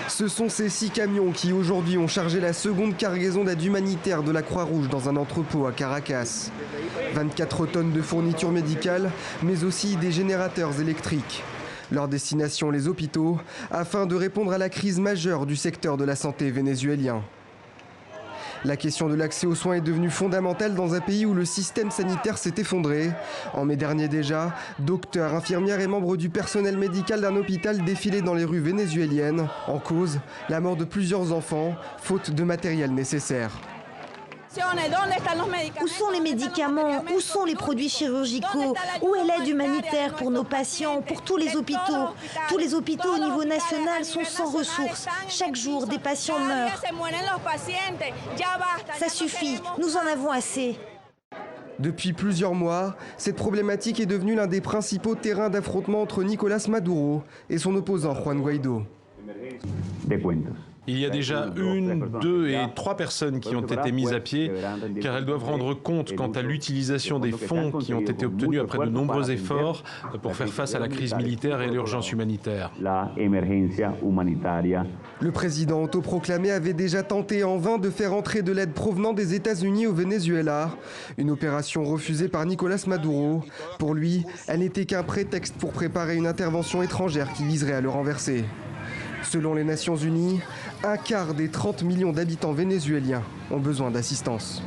Ce sont ces 6 camions qui aujourd'hui ont chargé la seconde cargaison d'aide humanitaire de la Croix-Rouge dans un entrepôt à Caracas. 24 tonnes de fournitures médicales, mais aussi des générateurs électriques. Leur destination, les hôpitaux, afin de répondre à la crise majeure du secteur de la santé vénézuélien. La question de l'accès aux soins est devenue fondamentale dans un pays où le système sanitaire s'est effondré. En mai dernier déjà, docteurs, infirmières et membres du personnel médical d'un hôpital défilaient dans les rues vénézuéliennes. En cause, la mort de plusieurs enfants, faute de matériel nécessaire. Où sont les médicaments? Où sont les produits chirurgicaux? Où est l'aide humanitaire pour nos patients, pour tous les hôpitaux? Tous les hôpitaux au niveau national sont sans ressources. Chaque jour, des patients meurent. Ça suffit, nous en avons assez. Depuis plusieurs mois, cette problématique est devenue l'un des principaux terrains d'affrontement entre Nicolás Maduro et son opposant Juan Guaidó. Il y a déjà 1, 2 et 3 personnes qui ont été mises à pied, car elles doivent rendre compte quant à l'utilisation des fonds qui ont été obtenus après de nombreux efforts pour faire face à la crise militaire et l'urgence humanitaire. Le président autoproclamé avait déjà tenté en vain de faire entrer de l'aide provenant des États-Unis au Venezuela. Une opération refusée par Nicolás Maduro. Pour lui, elle n'était qu'un prétexte pour préparer une intervention étrangère qui viserait à le renverser. Selon les Nations Unies, un quart des 30 millions d'habitants vénézuéliens ont besoin d'assistance.